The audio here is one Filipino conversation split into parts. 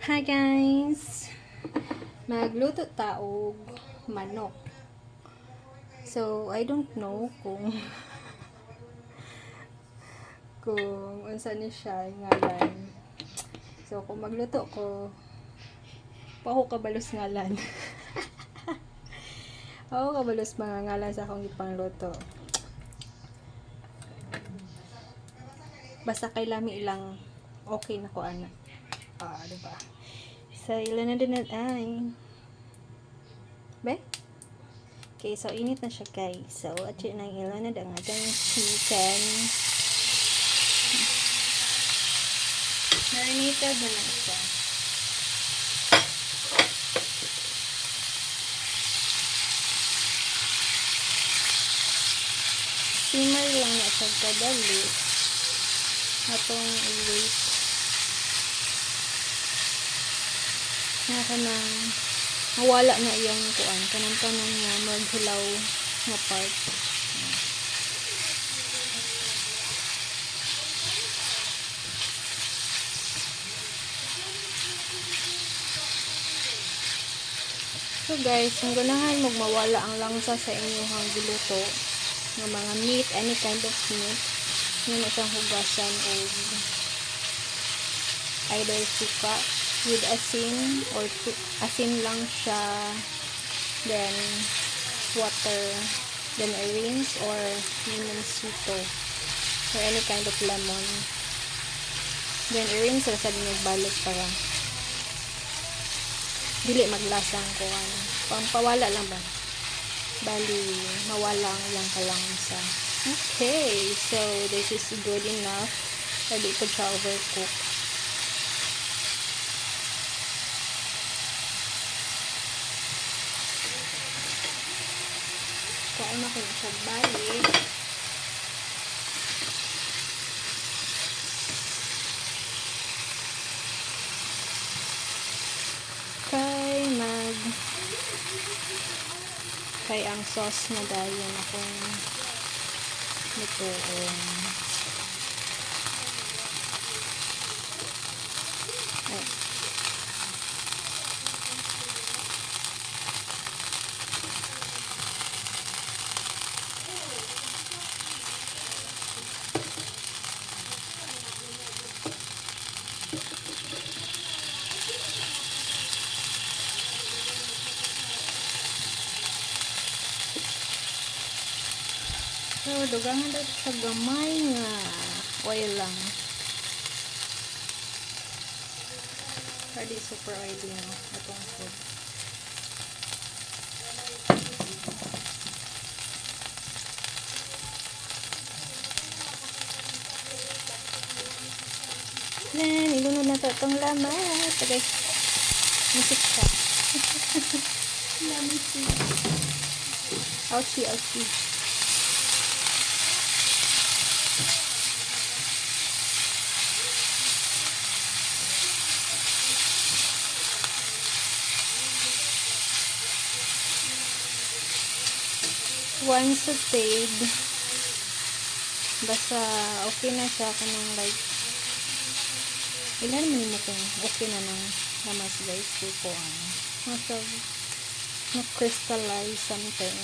Hi guys! Magluto taog manok. So, I don't know kung unsa ni siya ngalan. So, kung magluto ko, paho kabalos ngalan. Paho kabalos mga ngalan sa akong ipangluto. Basta kay lami ilang okay na ko ana. Diba? So, ilan na din ay. Be? Okay, so init na siya guys. So, at yun ang ilan na ang ating chicken. Marinated na lang siya. Simmer lang na siya kadali. Atong i-wait. Nga ka nang mawala na iyang kuan. Kanang nga maghilaw na part. So guys, kung ganahan magmawala ang langsa sa inyong giluto ng mga meat, any kind of meat, yun na siyang hugasan o either suka with asin or asin lang siya, then water, then I rinse or lemon sito or any kind of lemon, then I rinse sa din magbalik para dili maglasang ko pampawala lang ba bali mawala ang ilang kalangsa. Okay, so this is good enough. Pwede ko siya overcook. Kain ako na siya balik. Kay ang sauce na dayon akong lutuon. Ay. So, dugangan daw sa gamay nga oil lang. Pwede super oily na atong food. Then, ilunod na ito itong lamat. So guys, musik siya. Lamisik. Ouchie. Once sauteed, basta okay na siya kanang like ilan mo kung okay na ng lamas guys ko na crystallize something.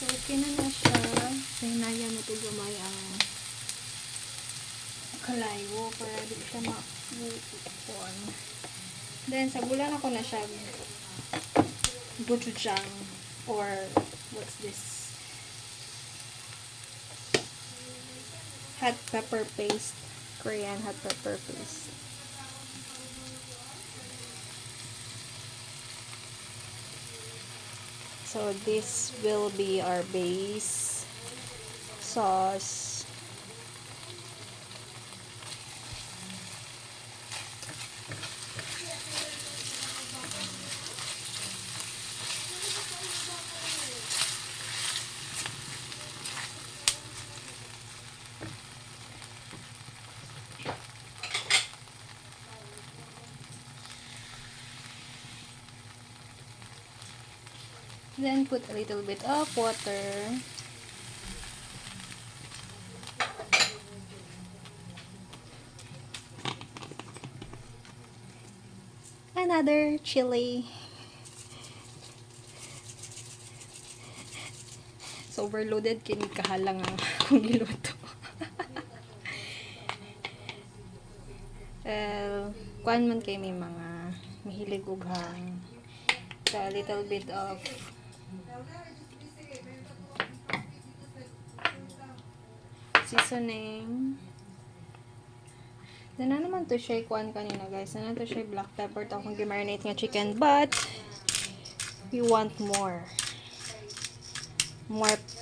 So okay na siya. Hinaya mo ito gamay ang kalayo para di siya ma-upuan. Then, sabulan ako na siya gochujang or what's this? Hot pepper paste. Korean hot pepper paste. So, this will be our base sauce. Then put a little bit of water. Another chili. So overloaded kini kahalang ang akong giluto. Kuan man kay may mga mahilig og hang. So a little bit of seasoning. Then na naman to siya kuan kanina guys. Na to siya black pepper to akong gi-marinate nga chicken, but we want more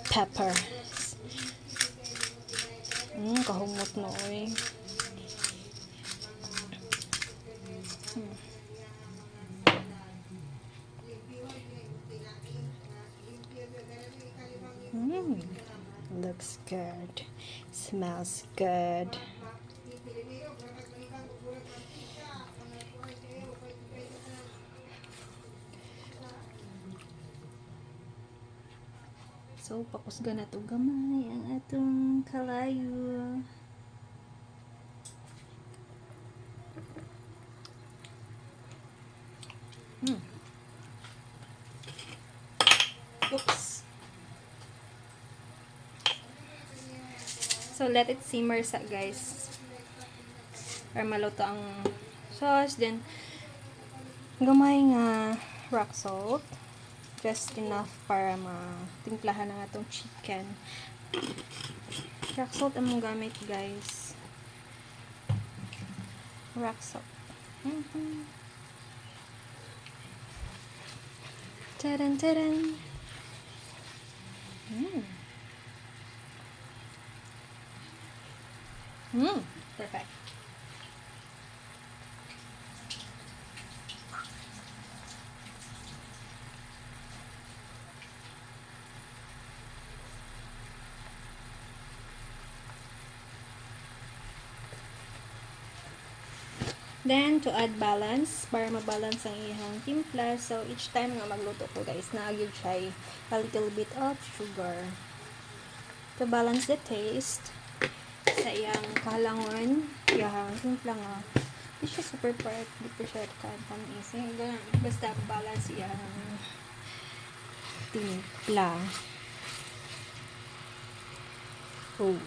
pepper. Kahumot no oy. Looks good. Smells good. So, pakusga na to gamay ang atong kalayo. Oops. So, let it simmer sa guys. Para maluto ang sauce. Then, gamay nga rock salt. Just enough para matimplahan na itong chicken. Rock salt ang mong gamit guys. Rock salt. Tadan, tadan. Perfect. Then, to add balance, para mabalance ang ihang timpla. So, each time nga magluto ko guys, naagid siya a little bit of sugar. To balance the taste sa iyang kahalangon, ihang timpla nga. Hindi siya super part, hindi po siya tamis. Basta balance iyang timpla. Oh.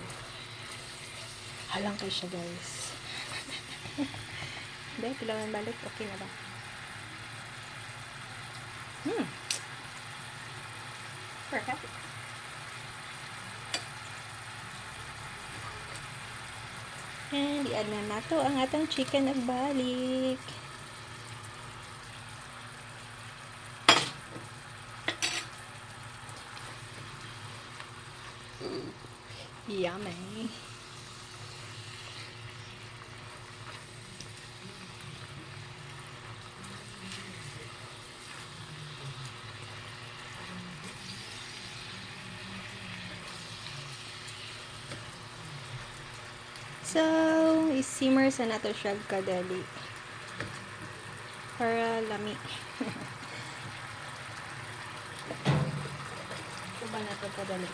Halang kayo siya guys. Hindi, kailangan balik. Okay na ba? Perfect. And i-add na nato ang atong chicken at balik. Yummy. So, i-simmer sa nato siya kadali. Para lami. Ito ba nato kadali?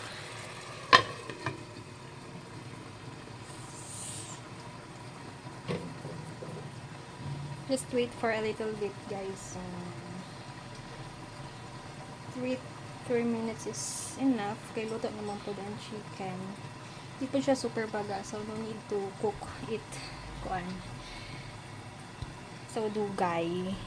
Just wait for a little bit guys. 3 minutes is enough. Kay luto naman po ang chicken. Hindi po siya super baga, so no need to cook it kuan. So dugay.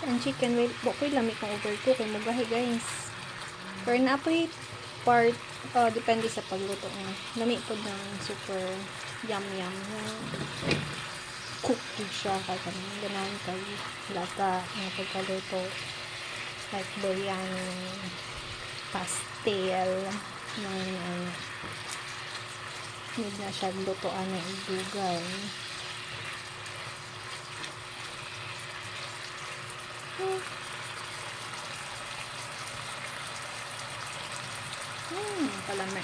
Ang chicken, wait, bukoy lami kung overcook kay magahi guys. Pero na-apoy part, depende sa pagluto nga. Lami po ng super yum. Cook siya kaya ganahan kay lata nga pagkaluto. Like biryani, pastel, need na siya lutoan na idugay. Palame.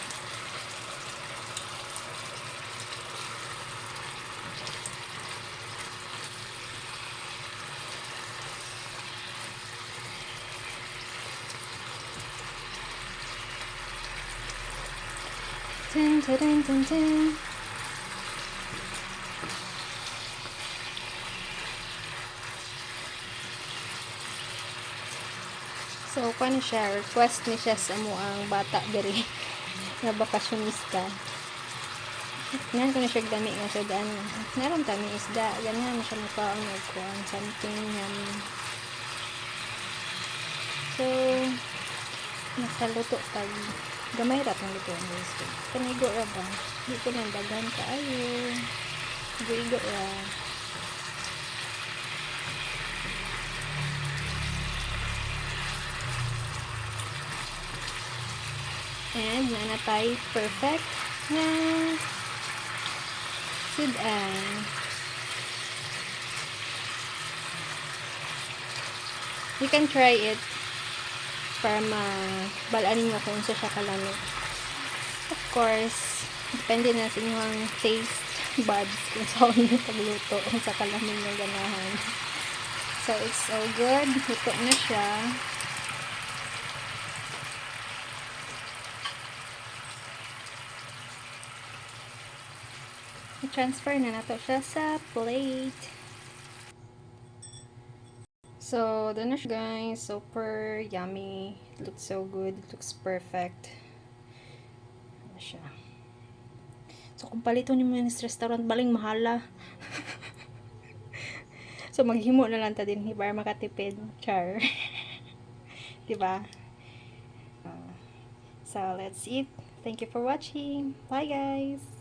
Dun, dun, dun, dun, dun. So, kung siya, request ni siya sa mo ang bata diri nga bakasyonista. Nan ko na siya gami nga sa daan. Naram kami isda, ganahan siya makaon og kuan something So, nakaluto tag gamay ra tong luto ng gusto. Kanigo ra ba? Di ko nang daghan kaayo. Igo ra. And nanatay perfect na sudan. You can try it para mabalaan nyo kung sa siya kalami. Of course, depende na sa inyong taste buds kung saan nyo pagluto kung sa kalami nyo ganahan. So, it's all good. Luto na siya. I-transfer na nato siya sa plate. So, done na siya guys. Super yummy. It looks so good. It looks perfect. Ano siya. So, kung palito ni mo sa restaurant, baling mahala. So, maghimo na lang ta din para makatipid. Char. Diba? So, let's eat. Thank you for watching. Bye guys!